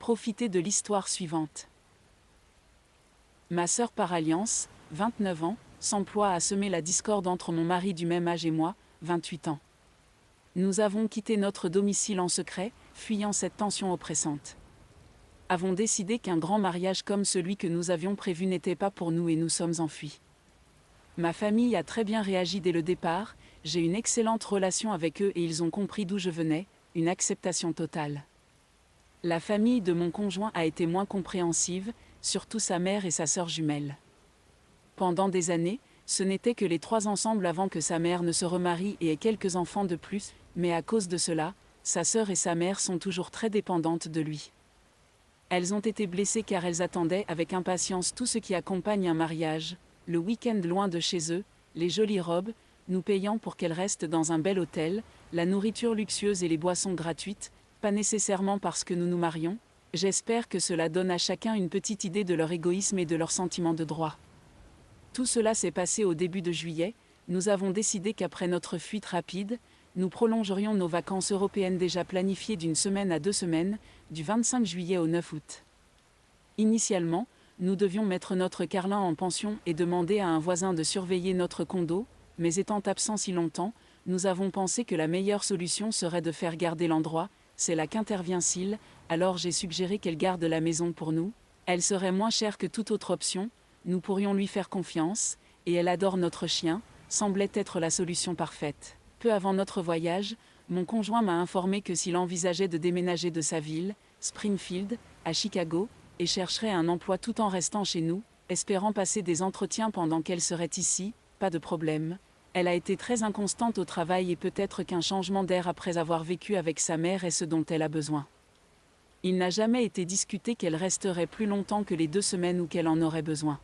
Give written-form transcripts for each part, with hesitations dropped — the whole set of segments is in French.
Profitez de l'histoire suivante. Ma sœur par alliance, 29 ans, s'emploie à semer la discorde entre mon mari du même âge et moi, 28 ans. Nous avons quitté notre domicile en secret, fuyant cette tension oppressante. Avons décidé qu'un grand mariage comme celui que nous avions prévu n'était pas pour nous et nous sommes enfuis. Ma famille a très bien réagi dès le départ, j'ai une excellente relation avec eux et ils ont compris d'où je venais, une acceptation totale. La famille de mon conjoint a été moins compréhensive, surtout sa mère et sa sœur jumelle. Pendant des années, ce n'était que les trois ensemble avant que sa mère ne se remarie et ait quelques enfants de plus, mais à cause de cela, sa sœur et sa mère sont toujours très dépendantes de lui. Elles ont été blessées car elles attendaient avec impatience tout ce qui accompagne un mariage, le week-end loin de chez eux, les jolies robes, nous payant pour qu'elles restent dans un bel hôtel, la nourriture luxueuse et les boissons gratuites, pas nécessairement parce que nous nous marions. J'espère que cela donne à chacun une petite idée de leur égoïsme et de leur sentiment de droit. Tout cela s'est passé au début de juillet, nous avons décidé qu'après notre fuite rapide, nous prolongerions nos vacances européennes déjà planifiées d'une semaine à 2 semaines, du 25 juillet au 9 août. Initialement, nous devions mettre notre Carlin en pension et demander à un voisin de surveiller notre condo, mais étant absent si longtemps, nous avons pensé que la meilleure solution serait de faire garder l'endroit, c'est là qu'intervient Syl, alors j'ai suggéré qu'elle garde la maison pour nous, elle serait moins chère que toute autre option, nous pourrions lui faire confiance, et elle adore notre chien, semblait être la solution parfaite. Peu avant notre voyage, mon conjoint m'a informé que s'il envisageait de déménager de sa ville, Springfield, à Chicago, et chercherait un emploi tout en restant chez nous, espérant passer des entretiens pendant qu'elle serait ici, pas de problème. Elle a été très inconstante au travail et peut-être qu'un changement d'air après avoir vécu avec sa mère est ce dont elle a besoin. Il n'a jamais été discuté qu'elle resterait plus longtemps que les 2 semaines ou qu'elle en aurait besoin.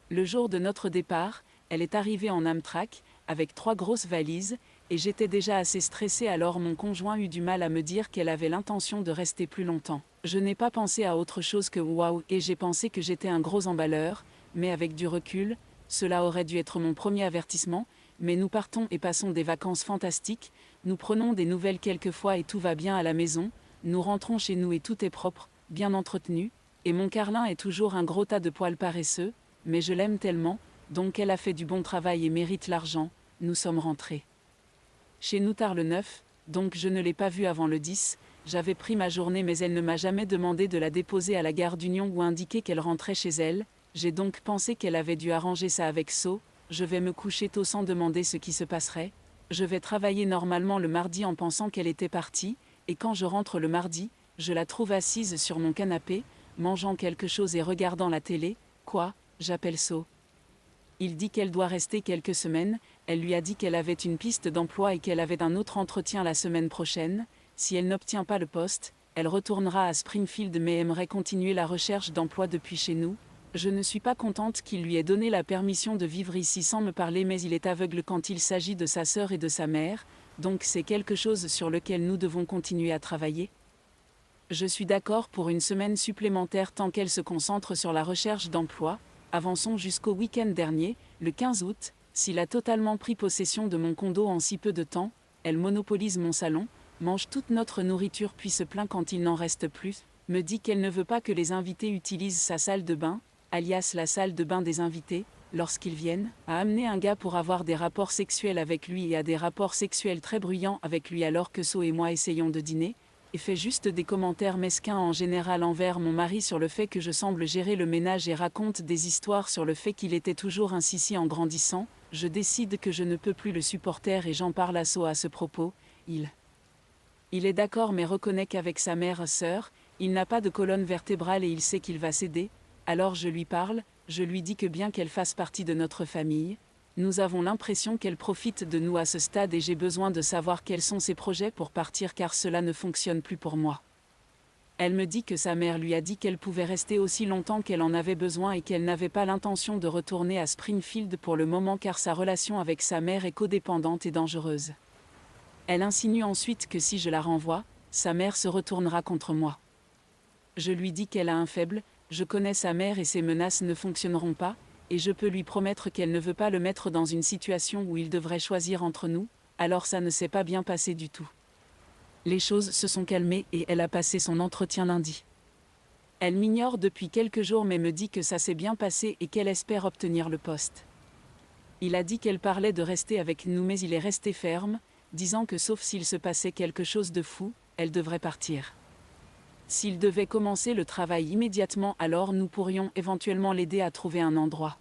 Le jour de notre départ, elle est arrivée en Amtrak, avec 3 grosses valises, et j'étais déjà assez stressée alors mon conjoint eut du mal à me dire qu'elle avait l'intention de rester plus longtemps. Je n'ai pas pensé à autre chose que waouh et j'ai pensé que j'étais un gros emballeur, mais avec du recul, cela aurait dû être mon premier avertissement, mais nous partons et passons des vacances fantastiques, nous prenons des nouvelles quelquefois et tout va bien à la maison, nous rentrons chez nous et tout est propre, bien entretenu, et mon Carlin est toujours un gros tas de poils paresseux, mais je l'aime tellement, donc elle a fait du bon travail et mérite l'argent, nous sommes rentrés. Chez nous tard le 9, donc je ne l'ai pas vue avant le 10, j'avais pris ma journée mais elle ne m'a jamais demandé de la déposer à la gare d'Union ou indiqué qu'elle rentrait chez elle, j'ai donc pensé qu'elle avait dû arranger ça avec So, je vais me coucher tôt sans demander ce qui se passerait, je vais travailler normalement le mardi en pensant qu'elle était partie, et quand je rentre le mardi, je la trouve assise sur mon canapé, mangeant quelque chose et regardant la télé, quoi, j'appelle So. Il dit qu'elle doit rester quelques semaines, elle lui a dit qu'elle avait une piste d'emploi et qu'elle avait un autre entretien la semaine prochaine, si elle n'obtient pas le poste, elle retournera à Springfield mais aimerait continuer la recherche d'emploi depuis chez nous. Je ne suis pas contente qu'il lui ait donné la permission de vivre ici sans me parler mais il est aveugle quand il s'agit de sa sœur et de sa mère, donc c'est quelque chose sur lequel nous devons continuer à travailler. Je suis d'accord pour une semaine supplémentaire tant qu'elle se concentre sur la recherche d'emploi. Avançons jusqu'au week-end dernier, le 15 août, s'il a totalement pris possession de mon condo en si peu de temps, elle monopolise mon salon, mange toute notre nourriture puis se plaint quand il n'en reste plus, me dit qu'elle ne veut pas que les invités utilisent sa salle de bain, alias la salle de bain des invités, lorsqu'ils viennent, a amené un gars pour avoir des rapports sexuels avec lui et a des rapports sexuels très bruyants avec lui alors que So et moi essayons de dîner, et fait juste des commentaires mesquins en général envers mon mari sur le fait que je semble gérer le ménage et raconte des histoires sur le fait qu'il était toujours ainsi si en grandissant, je décide que je ne peux plus le supporter et j'en parle à So à ce propos, il est d'accord mais reconnaît qu'avec sa mère-sœur, il n'a pas de colonne vertébrale et il sait qu'il va céder, alors je lui parle, je lui dis que bien qu'elle fasse partie de notre famille, nous avons l'impression qu'elle profite de nous à ce stade et j'ai besoin de savoir quels sont ses projets pour partir car cela ne fonctionne plus pour moi. Elle me dit que sa mère lui a dit qu'elle pouvait rester aussi longtemps qu'elle en avait besoin et qu'elle n'avait pas l'intention de retourner à Springfield pour le moment car sa relation avec sa mère est codépendante et dangereuse. Elle insinue ensuite que si je la renvoie, sa mère se retournera contre moi. Je lui dis qu'elle a un faible, je connais sa mère et ses menaces ne fonctionneront pas, et je peux lui promettre qu'elle ne veut pas le mettre dans une situation où il devrait choisir entre nous, alors ça ne s'est pas bien passé du tout. Les choses se sont calmées et elle a passé son entretien lundi. Elle m'ignore depuis quelques jours mais me dit que ça s'est bien passé et qu'elle espère obtenir le poste. Il a dit qu'elle parlait de rester avec nous mais il est resté ferme, disant que sauf s'il se passait quelque chose de fou, elle devrait partir. S'il devait commencer le travail immédiatement alors nous pourrions éventuellement l'aider à trouver un endroit.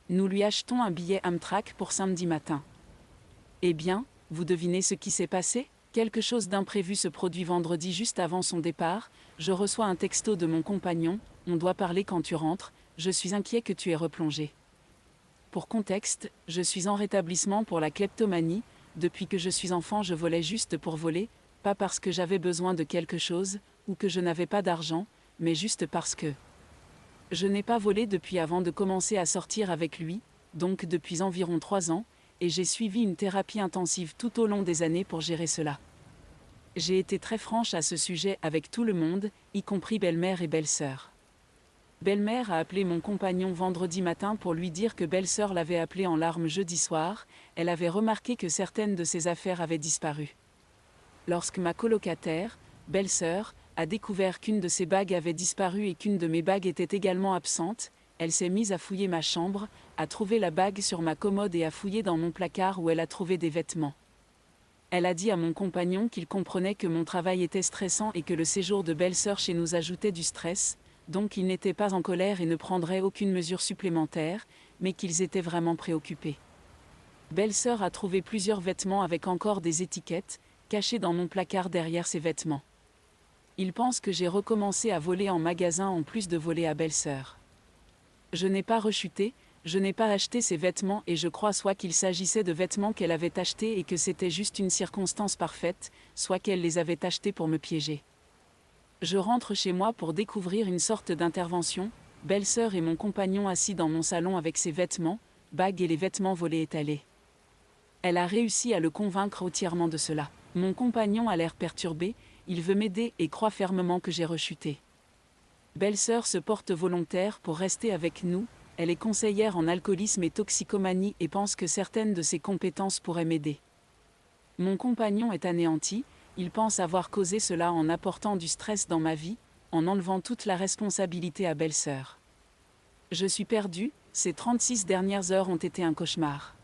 Nous lui achetons un billet Amtrak pour samedi matin. Eh bien, vous devinez ce qui s'est passé ? Quelque chose d'imprévu se produit vendredi juste avant son départ, je reçois un texto de mon compagnon, on doit parler quand tu rentres, je suis inquiet que tu aies replongé. Pour contexte, je suis en rétablissement pour la kleptomanie, depuis que je suis enfant je volais juste pour voler, pas parce que j'avais besoin de quelque chose, ou que je n'avais pas d'argent, mais juste parce que je n'ai pas volé depuis avant de commencer à sortir avec lui, donc depuis environ 3 ans, et j'ai suivi une thérapie intensive tout au long des années pour gérer cela. J'ai été très franche à ce sujet avec tout le monde, y compris belle-mère et belle-sœur. Belle-mère a appelé mon compagnon vendredi matin pour lui dire que belle-sœur l'avait appelé en larmes jeudi soir, elle avait remarqué que certaines de ses affaires avaient disparu. Lorsque ma colocataire, belle-sœur, a découvert qu'une de ses bagues avait disparu et qu'une de mes bagues était également absente, elle s'est mise à fouiller ma chambre, a trouvé la bague sur ma commode et a fouillé dans mon placard où elle a trouvé des vêtements. Elle a dit à mon compagnon qu'il comprenait que mon travail était stressant et que le séjour de belle-sœur chez nous ajoutait du stress, donc ils n'étaient pas en colère et ne prendraient aucune mesure supplémentaire, mais qu'ils étaient vraiment préoccupés. Belle-sœur a trouvé plusieurs vêtements avec encore des étiquettes, cachés dans mon placard derrière ces vêtements. Ils pensent que j'ai recommencé à voler en magasin en plus de voler à belle-sœur. Je n'ai pas rechuté, je n'ai pas acheté ces vêtements et je crois soit qu'il s'agissait de vêtements qu'elle avait achetés et que c'était juste une circonstance parfaite, soit qu'elle les avait achetés pour me piéger. Je rentre chez moi pour découvrir une sorte d'intervention, belle-sœur et mon compagnon assis dans mon salon avec ses vêtements, bagues et les vêtements volés étalés. Elle a réussi à le convaincre entièrement de cela. Mon compagnon a l'air perturbé, il veut m'aider et croit fermement que j'ai rechuté. Belle-sœur se porte volontaire pour rester avec nous, elle est conseillère en alcoolisme et toxicomanie et pense que certaines de ses compétences pourraient m'aider. Mon compagnon est anéanti, il pense avoir causé cela en apportant du stress dans ma vie, en enlevant toute la responsabilité à belle-sœur. Je suis perdue, ces 36 dernières heures ont été un cauchemar.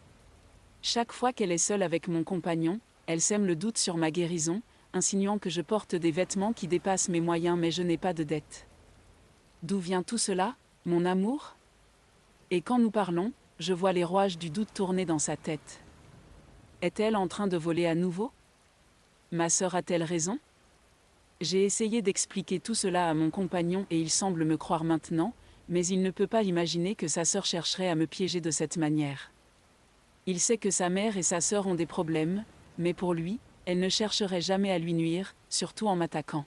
Chaque fois qu'elle est seule avec mon compagnon, elle sème le doute sur ma guérison, insinuant que je porte des vêtements qui dépassent mes moyens mais je n'ai pas de dette. D'où vient tout cela, mon amour ? Et quand nous parlons, je vois les rouages du doute tourner dans sa tête. Est-elle en train de voler à nouveau ? Ma sœur a-t-elle raison ? J'ai essayé d'expliquer tout cela à mon compagnon et il semble me croire maintenant, mais il ne peut pas imaginer que sa sœur chercherait à me piéger de cette manière. Il sait que sa mère et sa sœur ont des problèmes, mais pour lui, elle ne chercherait jamais à lui nuire, surtout en m'attaquant.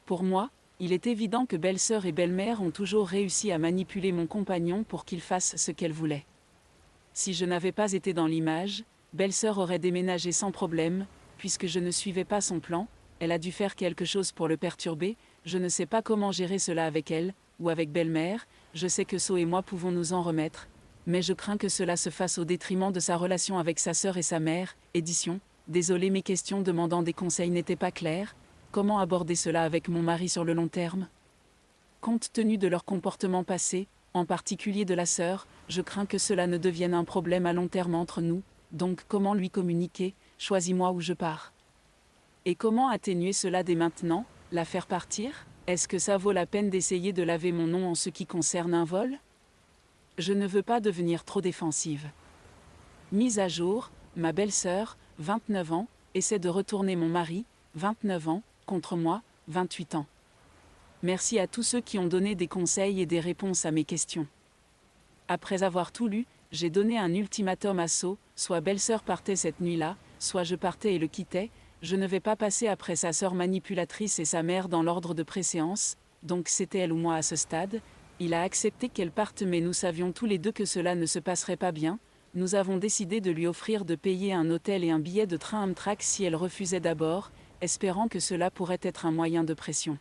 Pour moi, il est évident que belle-sœur et belle-mère ont toujours réussi à manipuler mon compagnon pour qu'il fasse ce qu'elle voulait. Si je n'avais pas été dans l'image, belle-sœur aurait déménagé sans problème, puisque je ne suivais pas son plan, elle a dû faire quelque chose pour le perturber, je ne sais pas comment gérer cela avec elle, ou avec belle-mère, je sais que So et moi pouvons nous en remettre, mais je crains que cela se fasse au détriment de sa relation avec sa sœur et sa mère. Édition. Désolé, mes questions demandant des conseils n'étaient pas claires. Comment aborder cela avec mon mari sur le long terme ? Compte tenu de leur comportement passé, en particulier de la sœur, je crains que cela ne devienne un problème à long terme entre nous, donc comment lui communiquer ? Choisis-moi où je pars. Et comment atténuer cela dès maintenant, la faire partir ? Est-ce que ça vaut la peine d'essayer de laver mon nom en ce qui concerne un vol ? Je ne veux pas devenir trop défensive. Mise à jour, ma belle-sœur, 29 ans, essaie de retourner mon mari, 29 ans, contre moi, 28 ans. Merci à tous ceux qui ont donné des conseils et des réponses à mes questions. Après avoir tout lu, j'ai donné un ultimatum à So, soit belle-sœur partait cette nuit-là, soit je partais et le quittais, je ne vais pas passer après sa sœur manipulatrice et sa mère dans l'ordre de préséance, donc c'était elle ou moi à ce stade. Il a accepté qu'elle parte mais nous savions tous les deux que cela ne se passerait pas bien, nous avons décidé de lui offrir de payer un hôtel et un billet de train Amtrak si elle refusait d'abord, espérant que cela pourrait être un moyen de pression.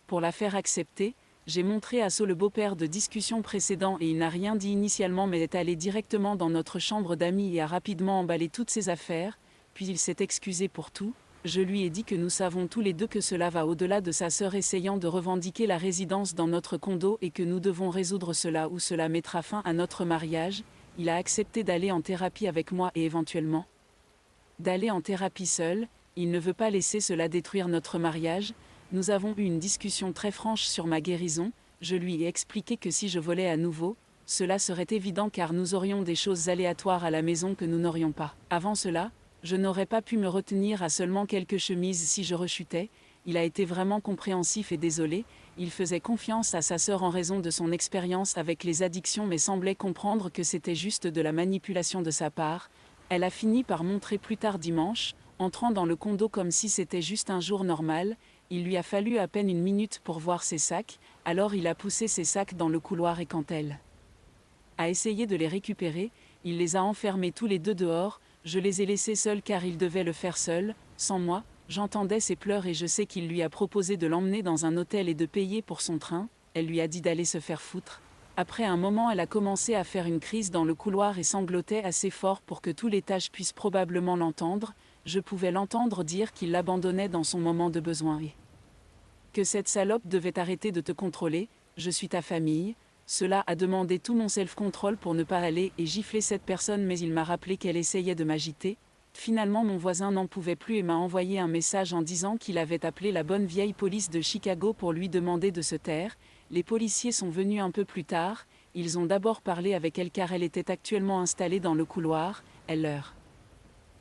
Pour la faire accepter, j'ai montré à So le beau-père de discussion précédent et il n'a rien dit initialement mais est allé directement dans notre chambre d'amis et a rapidement emballé toutes ses affaires, puis il s'est excusé pour tout, Je lui ai dit que nous savons tous les deux que cela va au-delà de sa sœur essayant de revendiquer la résidence dans notre condo et que nous devons résoudre cela ou cela mettra fin à notre mariage. Il a accepté d'aller en thérapie avec moi et éventuellement d'aller en thérapie seul. Il ne veut pas laisser cela détruire notre mariage. Nous avons eu une discussion très franche sur ma guérison. Je lui ai expliqué que si je volais à nouveau, cela serait évident car nous aurions des choses aléatoires à la maison que nous n'aurions pas. Avant cela, je n'aurais pas pu me retenir à seulement quelques chemises si je rechutais. Il a été vraiment compréhensif et désolé. Il faisait confiance à sa sœur en raison de son expérience avec les addictions mais semblait comprendre que c'était juste de la manipulation de sa part. Elle a fini par montrer plus tard dimanche, entrant dans le condo comme si c'était juste un jour normal. Il lui a fallu à peine une minute pour voir ses sacs, alors il a poussé ses sacs dans le couloir et quand elle a essayé de les récupérer, il les a enfermés tous les deux dehors. Je les ai laissés seuls car il devait le faire seul, sans moi. J'entendais ses pleurs et je sais qu'il lui a proposé de l'emmener dans un hôtel et de payer pour son train. Elle lui a dit d'aller se faire foutre. Après un moment, elle a commencé à faire une crise dans le couloir et sanglotait assez fort pour que tout l'étage puisse probablement l'entendre. Je pouvais l'entendre dire qu'il l'abandonnait dans son moment de besoin et que cette salope devait arrêter de te contrôler. Je suis ta famille. Cela a demandé tout mon self-control pour ne pas aller et gifler cette personne mais il m'a rappelé qu'elle essayait de m'agiter. Finalement mon voisin n'en pouvait plus et m'a envoyé un message en disant qu'il avait appelé la bonne vieille police de Chicago pour lui demander de se taire. Les policiers sont venus un peu plus tard, ils ont d'abord parlé avec elle car elle était actuellement installée dans le couloir. Elle leur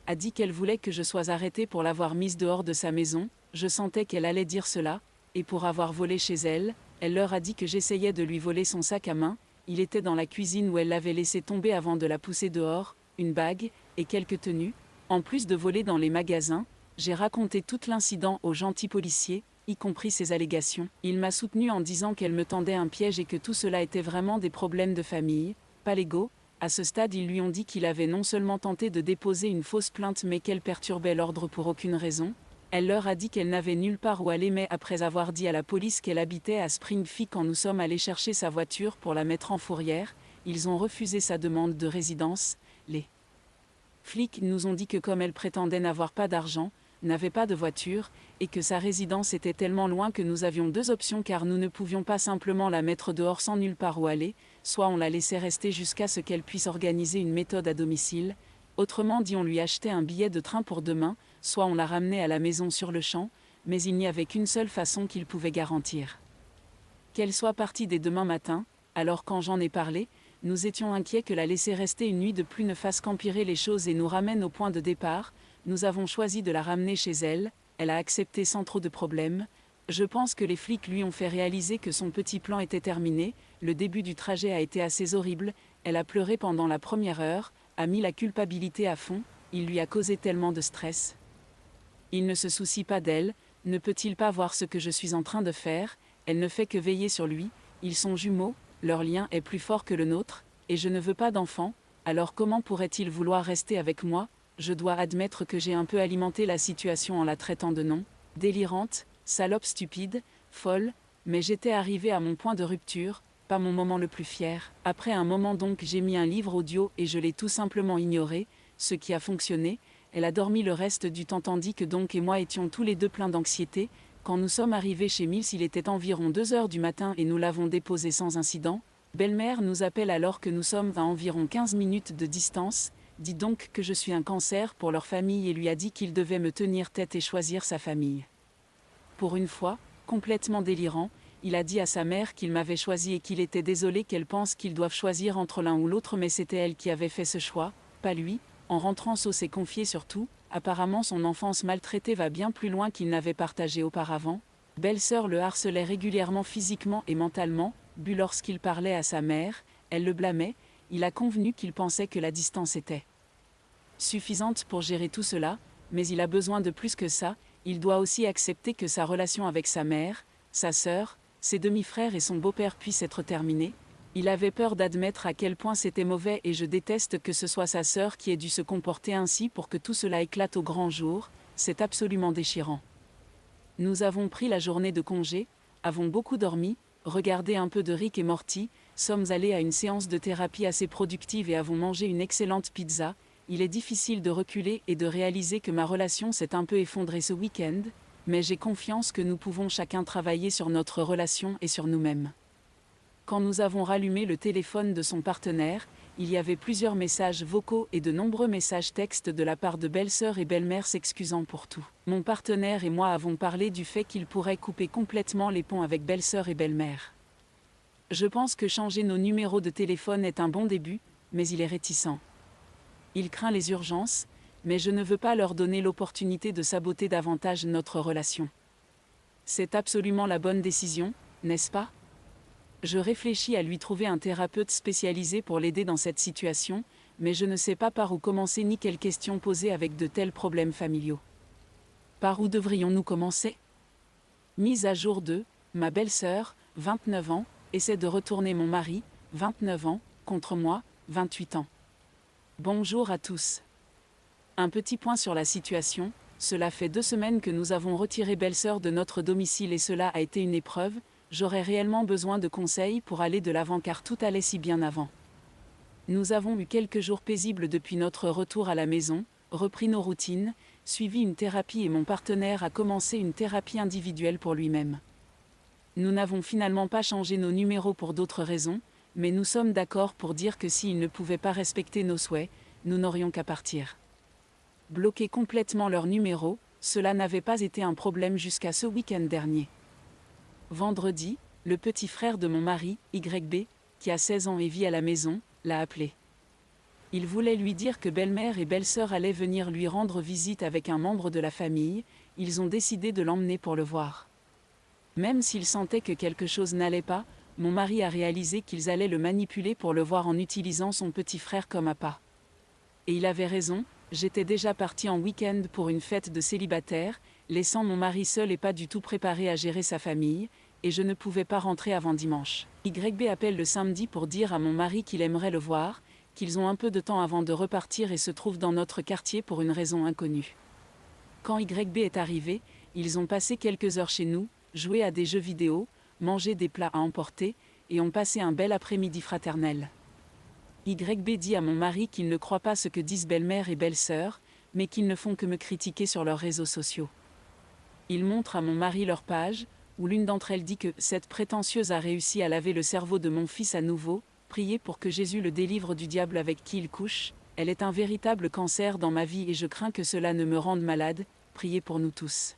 a dit qu'elle voulait que je sois arrêtée pour l'avoir mise dehors de sa maison. Je sentais qu'elle allait dire cela, et pour avoir volé chez elle. Elle leur a dit que j'essayais de lui voler son sac à main. Il était dans la cuisine où elle l'avait laissé tomber avant de la pousser dehors, une bague et quelques tenues. En plus de voler dans les magasins, j'ai raconté tout l'incident aux gentils policiers, y compris ses allégations. Il m'a soutenu en disant qu'elle me tendait un piège et que tout cela était vraiment des problèmes de famille, pas légaux. À ce stade, ils lui ont dit qu'il avait non seulement tenté de déposer une fausse plainte mais qu'elle perturbait l'ordre pour aucune raison. Elle leur a dit qu'elle n'avait nulle part où aller mais après avoir dit à la police qu'elle habitait à Springfield quand nous sommes allés chercher sa voiture pour la mettre en fourrière, ils ont refusé sa demande de résidence. Les flics nous ont dit que comme elle prétendait n'avoir pas d'argent, n'avait pas de voiture, et que sa résidence était tellement loin que nous avions deux options car nous ne pouvions pas simplement la mettre dehors sans nulle part où aller, soit on la laissait rester jusqu'à ce qu'elle puisse organiser une méthode à domicile, autrement dit on lui achetait un billet de train pour demain, soit on la ramenait à la maison sur le champ, mais il n'y avait qu'une seule façon qu'il pouvait garantir. Qu'elle soit partie dès demain matin. Alors quand j'en ai parlé, nous étions inquiets que la laisser rester une nuit de plus ne fasse qu'empirer les choses et nous ramène au point de départ. Nous avons choisi de la ramener chez elle, elle a accepté sans trop de problèmes. Je pense que les flics lui ont fait réaliser que son petit plan était terminé. Le début du trajet a été assez horrible, elle a pleuré pendant la première heure, a mis la culpabilité à fond, il lui a causé tellement de stress. Il ne se soucie pas d'elle, ne peut-il pas voir ce que je suis en train de faire? Elle ne fait que veiller sur lui, ils sont jumeaux, leur lien est plus fort que le nôtre, et je ne veux pas d'enfant, alors comment pourrait-il vouloir rester avec moi? Je dois admettre que j'ai un peu alimenté la situation en la traitant de nom, délirante, salope stupide, folle, mais j'étais arrivé à mon point de rupture, pas mon moment le plus fier. Après un moment donc j'ai mis un livre audio et je l'ai tout simplement ignoré, ce qui a fonctionné. Elle a dormi le reste du temps tandis que Donk et moi étions tous les deux pleins d'anxiété. Quand nous sommes arrivés chez Mills, il était environ 2 heures du matin et nous l'avons déposé sans incident. Belle-mère nous appelle alors que nous sommes à environ 15 minutes de distance, dit donc que je suis un cancer pour leur famille et lui a dit qu'il devait me tenir tête et choisir sa famille. Pour une fois, complètement délirant, il a dit à sa mère qu'il m'avait choisi et qu'il était désolé qu'elle pense qu'ils doivent choisir entre l'un ou l'autre mais c'était elle qui avait fait ce choix, pas lui. En rentrant, So s'est confié sur tout. Apparemment son enfance maltraitée va bien plus loin qu'il n'avait partagé auparavant. Belle-sœur le harcelait régulièrement physiquement et mentalement, but lorsqu'il parlait à sa mère, elle le blâmait, il a convenu qu'il pensait que la distance était suffisante pour gérer tout cela, mais il a besoin de plus que ça, il doit aussi accepter que sa relation avec sa mère, sa sœur, ses demi-frères et son beau-père puisse être terminée. Il avait peur d'admettre à quel point c'était mauvais et je déteste que ce soit sa sœur qui ait dû se comporter ainsi pour que tout cela éclate au grand jour, c'est absolument déchirant. Nous avons pris la journée de congé, avons beaucoup dormi, regardé un peu de Rick et Morty, sommes allés à une séance de thérapie assez productive et avons mangé une excellente pizza, il est difficile de reculer et de réaliser que ma relation s'est un peu effondrée ce week-end, mais j'ai confiance que nous pouvons chacun travailler sur notre relation et sur nous-mêmes. Quand nous avons rallumé le téléphone de son partenaire, il y avait plusieurs messages vocaux et de nombreux messages textes de la part de belle-sœur et belle-mère s'excusant pour tout. Mon partenaire et moi avons parlé du fait qu'il pourrait couper complètement les ponts avec belle-sœur et belle-mère. Je pense que changer nos numéros de téléphone est un bon début, mais il est réticent. Il craint les urgences, mais je ne veux pas leur donner l'opportunité de saboter davantage notre relation. C'est absolument la bonne décision, n'est-ce pas ? Je réfléchis à lui trouver un thérapeute spécialisé pour l'aider dans cette situation, mais je ne sais pas par où commencer ni quelles questions poser avec de tels problèmes familiaux. Par où devrions-nous commencer ? Mise à jour 2, ma belle-sœur, 29 ans, essaie de retourner mon mari, 29 ans, contre moi, 28 ans. Bonjour à tous. Un petit point sur la situation, cela fait 2 semaines que nous avons retiré belle-sœur de notre domicile et cela a été une épreuve. J'aurais réellement besoin de conseils pour aller de l'avant car tout allait si bien avant. Nous avons eu quelques jours paisibles depuis notre retour à la maison, repris nos routines, suivi une thérapie et mon partenaire a commencé une thérapie individuelle pour lui-même. Nous n'avons finalement pas changé nos numéros pour d'autres raisons, mais nous sommes d'accord pour dire que s'il ne pouvait pas respecter nos souhaits, nous n'aurions qu'à partir. Bloquer complètement leurs numéros, cela n'avait pas été un problème jusqu'à ce week-end dernier. Vendredi, le petit frère de mon mari, YB, qui a 16 ans et vit à la maison, l'a appelé. Il voulait lui dire que belle-mère et belle-sœur allaient venir lui rendre visite avec un membre de la famille, ils ont décidé de l'emmener pour le voir. Même s'il sentait que quelque chose n'allait pas, mon mari a réalisé qu'ils allaient le manipuler pour le voir en utilisant son petit frère comme appât. Et il avait raison, j'étais déjà partie en week-end pour une fête de célibataire, laissant mon mari seul et pas du tout préparé à gérer sa famille, et je ne pouvais pas rentrer avant dimanche. YB appelle le samedi pour dire à mon mari qu'il aimerait le voir, qu'ils ont un peu de temps avant de repartir et se trouvent dans notre quartier pour une raison inconnue. Quand YB est arrivé, ils ont passé quelques heures chez nous, joué à des jeux vidéo, mangé des plats à emporter, et ont passé un bel après-midi fraternel. YB dit à mon mari qu'il ne croit pas ce que disent belle-mère et belle-sœur, mais qu'ils ne font que me critiquer sur leurs réseaux sociaux. Il montre à mon mari leur page, où l'une d'entre elles dit que cette prétentieuse a réussi à laver le cerveau de mon fils à nouveau, priez pour que Jésus le délivre du diable avec qui il couche, elle est un véritable cancer dans ma vie et je crains que cela ne me rende malade, priez pour nous tous.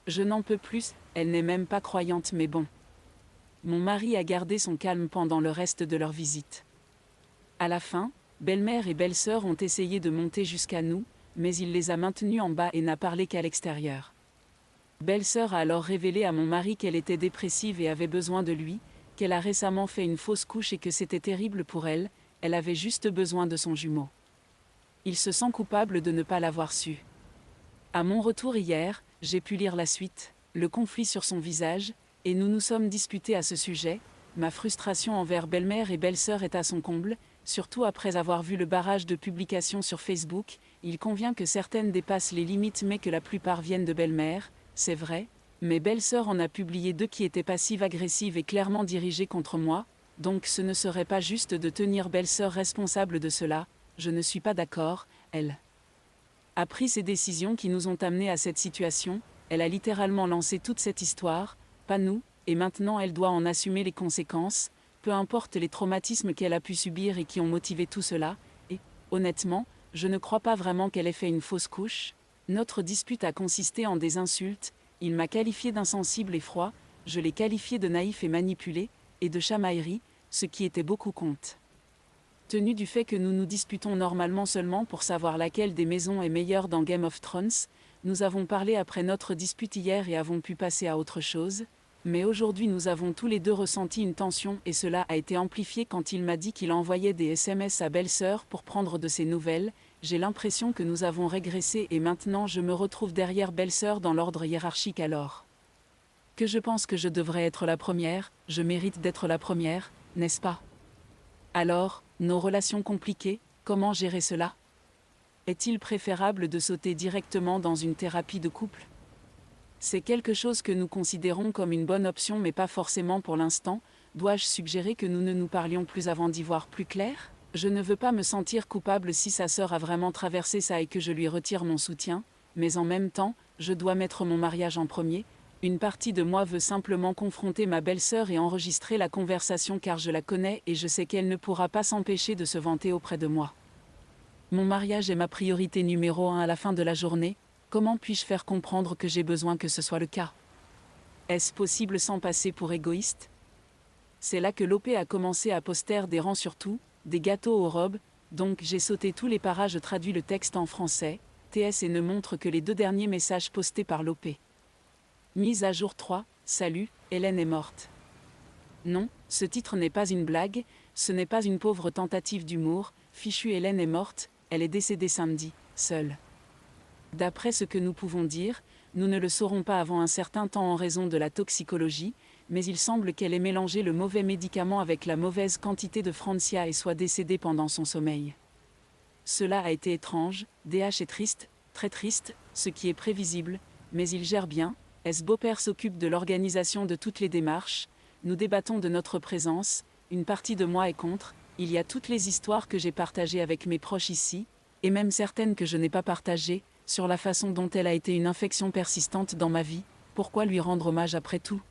Je n'en peux plus, elle n'est même pas croyante mais bon. Mon mari a gardé son calme pendant le reste de leur visite. À la fin, belle-mère et belle-sœur ont essayé de monter jusqu'à nous, mais il les a maintenus en bas et n'a parlé qu'à l'extérieur. Belle-sœur a alors révélé à mon mari qu'elle était dépressive et avait besoin de lui, qu'elle a récemment fait une fausse couche et que c'était terrible pour elle, elle avait juste besoin de son jumeau. Il se sent coupable de ne pas l'avoir su. À mon retour hier, j'ai pu lire la suite, le conflit sur son visage, et nous nous sommes disputés à ce sujet, ma frustration envers belle-mère et belle-sœur est à son comble, surtout après avoir vu le barrage de publications sur Facebook, il convient que certaines dépassent les limites mais que la plupart viennent de belle-mère, c'est vrai, mais belle-sœur en a publié 2 qui étaient passives-agressives et clairement dirigées contre moi, donc ce ne serait pas juste de tenir belle-sœur responsable de cela, je ne suis pas d'accord, elle a pris ces décisions qui nous ont amenés à cette situation, elle a littéralement lancé toute cette histoire, pas nous, et maintenant elle doit en assumer les conséquences, peu importe les traumatismes qu'elle a pu subir et qui ont motivé tout cela, et, honnêtement, je ne crois pas vraiment qu'elle ait fait une fausse couche. Notre dispute a consisté en des insultes, il m'a qualifié d'insensible et froid, je l'ai qualifié de naïf et manipulé, et de chamaillerie, ce qui était beaucoup compte tenu du fait que nous nous disputons normalement seulement pour savoir laquelle des maisons est meilleure dans Game of Thrones, nous avons parlé après notre dispute hier et avons pu passer à autre chose, mais aujourd'hui nous avons tous les deux ressenti une tension et cela a été amplifié quand il m'a dit qu'il envoyait des SMS à belle-sœur pour prendre de ses nouvelles, j'ai l'impression que nous avons régressé et maintenant je me retrouve derrière belle-sœur dans l'ordre hiérarchique alors. Que je pense que je devrais être la première, je mérite d'être la première, n'est-ce pas ? Alors, nos relations compliquées, comment gérer cela ? Est-il préférable de sauter directement dans une thérapie de couple ? C'est quelque chose que nous considérons comme une bonne option mais pas forcément pour l'instant, dois-je suggérer que nous ne nous parlions plus avant d'y voir plus clair ? Je ne veux pas me sentir coupable si sa sœur a vraiment traversé ça et que je lui retire mon soutien, mais en même temps, je dois mettre mon mariage en premier. Une partie de moi veut simplement confronter ma belle-sœur et enregistrer la conversation car je la connais et je sais qu'elle ne pourra pas s'empêcher de se vanter auprès de moi. Mon mariage est ma priorité numéro 1 à la fin de la journée, comment puis-je faire comprendre que j'ai besoin que ce soit le cas? Est-ce possible sans passer pour égoïste? C'est là que l'OP a commencé à poster des rangs sur tout, des gâteaux aux robes, donc j'ai sauté tous les parages, traduit le texte en français, TS et ne montre que les 2 derniers messages postés par l'OP. Mise à jour 3, salut, Hélène est morte. Non, ce titre n'est pas une blague, ce n'est pas une pauvre tentative d'humour, fichue Hélène est morte, elle est décédée samedi, seule. D'après ce que nous pouvons dire, nous ne le saurons pas avant un certain temps en raison de la toxicologie, mais il semble qu'elle ait mélangé le mauvais médicament avec la mauvaise quantité de Francia et soit décédée pendant son sommeil. Cela a été étrange, DH est triste, très triste, ce qui est prévisible, mais il gère bien, S-Beau-Père s'occupe de l'organisation de toutes les démarches, nous débattons de notre présence, une partie de moi est contre, il y a toutes les histoires que j'ai partagées avec mes proches ici, et même certaines que je n'ai pas partagées, sur la façon dont elle a été une infection persistante dans ma vie, pourquoi lui rendre hommage après tout?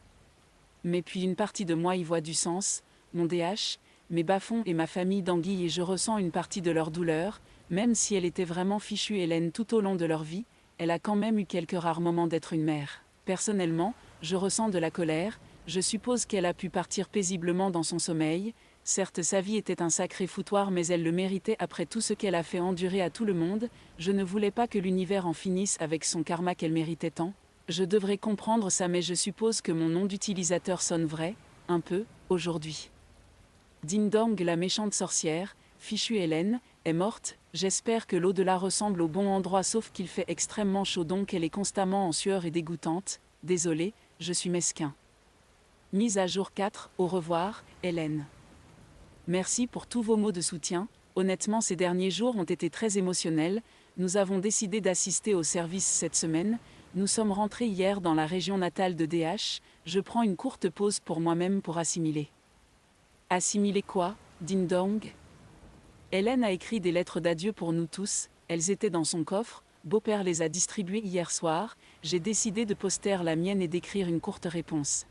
Mais puis une partie de moi y voit du sens, mon DH, mes bas-fonds et ma famille d'anguilles et je ressens une partie de leur douleur, même si elle était vraiment fichue Hélène tout au long de leur vie, elle a quand même eu quelques rares moments d'être une mère. Personnellement, je ressens de la colère, je suppose qu'elle a pu partir paisiblement dans son sommeil, certes sa vie était un sacré foutoir mais elle le méritait après tout ce qu'elle a fait endurer à tout le monde, je ne voulais pas que l'univers en finisse avec son karma qu'elle méritait tant. Je devrais comprendre ça mais je suppose que mon nom d'utilisateur sonne vrai, un peu, aujourd'hui. Ding Dong la méchante sorcière, fichue Hélène, est morte, j'espère que l'au-delà ressemble au bon endroit sauf qu'il fait extrêmement chaud donc elle est constamment en sueur et dégoûtante, désolé, je suis mesquin. Mise à jour 4, au revoir, Hélène. Merci pour tous vos mots de soutien, honnêtement ces derniers jours ont été très émotionnels, nous avons décidé d'assister au service cette semaine, nous sommes rentrés hier dans la région natale de DH, je prends une courte pause pour moi-même pour assimiler. Assimiler quoi, Ding Dong? Hélène a écrit des lettres d'adieu pour nous tous, elles étaient dans son coffre, Beau-Père les a distribuées hier soir, j'ai décidé de poster la mienne et d'écrire une courte réponse.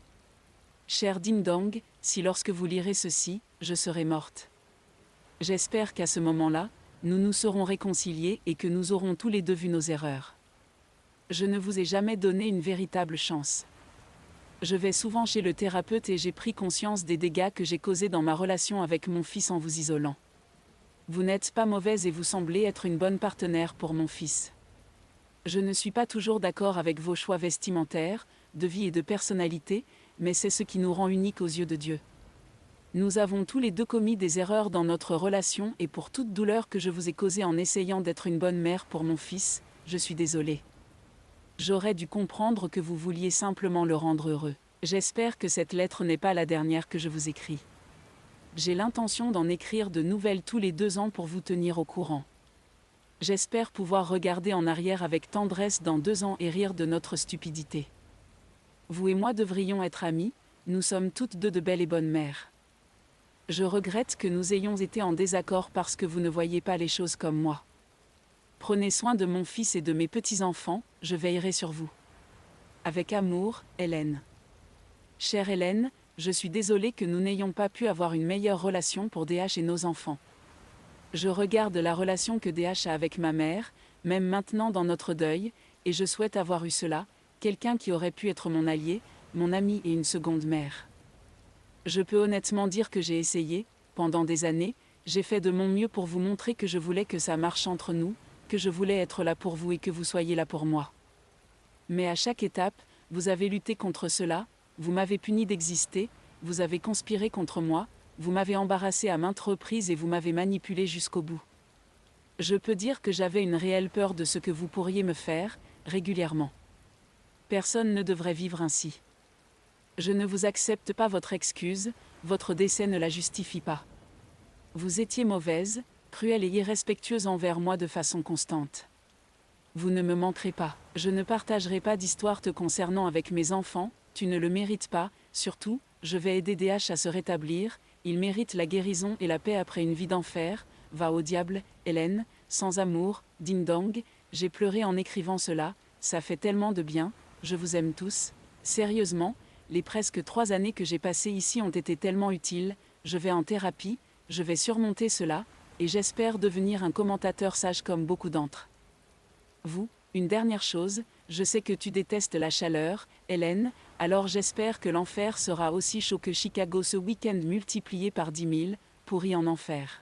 Cher Ding Dong, si lorsque vous lirez ceci, je serai morte. J'espère qu'à ce moment-là, nous nous serons réconciliés et que nous aurons tous les deux vu nos erreurs. Je ne vous ai jamais donné une véritable chance. Je vais souvent chez le thérapeute et j'ai pris conscience des dégâts que j'ai causés dans ma relation avec mon fils en vous isolant. Vous n'êtes pas mauvaise et vous semblez être une bonne partenaire pour mon fils. Je ne suis pas toujours d'accord avec vos choix vestimentaires, de vie et de personnalité, mais c'est ce qui nous rend uniques aux yeux de Dieu. Nous avons tous les deux commis des erreurs dans notre relation et pour toute douleur que je vous ai causée en essayant d'être une bonne mère pour mon fils, je suis désolée. J'aurais dû comprendre que vous vouliez simplement le rendre heureux. J'espère que cette lettre n'est pas la dernière que je vous écris. J'ai l'intention d'en écrire de nouvelles tous les 2 ans pour vous tenir au courant. J'espère pouvoir regarder en arrière avec tendresse dans 2 ans et rire de notre stupidité. Vous et moi devrions être amis, nous sommes toutes deux de belles et bonnes mères. Je regrette que nous ayons été en désaccord parce que vous ne voyez pas les choses comme moi. Prenez soin de mon fils et de mes petits-enfants, je veillerai sur vous. Avec amour, Hélène. Chère Hélène, je suis désolée que nous n'ayons pas pu avoir une meilleure relation pour DH et nos enfants. Je regarde la relation que DH a avec ma mère, même maintenant dans notre deuil, et je souhaite avoir eu cela, quelqu'un qui aurait pu être mon allié, mon ami et une seconde mère. Je peux honnêtement dire que j'ai essayé, pendant des années, j'ai fait de mon mieux pour vous montrer que je voulais que ça marche entre nous, que je voulais être là pour vous et que vous soyez là pour moi. Mais à chaque étape, vous avez lutté contre cela, vous m'avez puni d'exister, vous avez conspiré contre moi, vous m'avez embarrassé à maintes reprises et vous m'avez manipulé jusqu'au bout. Je peux dire que j'avais une réelle peur de ce que vous pourriez me faire, régulièrement. Personne ne devrait vivre ainsi. Je ne vous accepte pas votre excuse, votre décès ne la justifie pas. Vous étiez mauvaise, cruelle et irrespectueuse envers moi de façon constante. Vous ne me manquerez pas, je ne partagerai pas d'histoire te concernant avec mes enfants, tu ne le mérites pas, surtout, je vais aider DH à se rétablir, il mérite la guérison et la paix après une vie d'enfer. Va au diable, Hélène, sans amour, ding dong, j'ai pleuré en écrivant cela, ça fait tellement de bien, je vous aime tous. Sérieusement, les presque 3 années que j'ai passées ici ont été tellement utiles, je vais en thérapie, je vais surmonter cela, et j'espère devenir un commentateur sage comme beaucoup d'entre vous. Une dernière chose, je sais que tu détestes la chaleur, Hélène, alors j'espère que l'enfer sera aussi chaud que Chicago ce week-end multiplié par 10 000, pourri en enfer.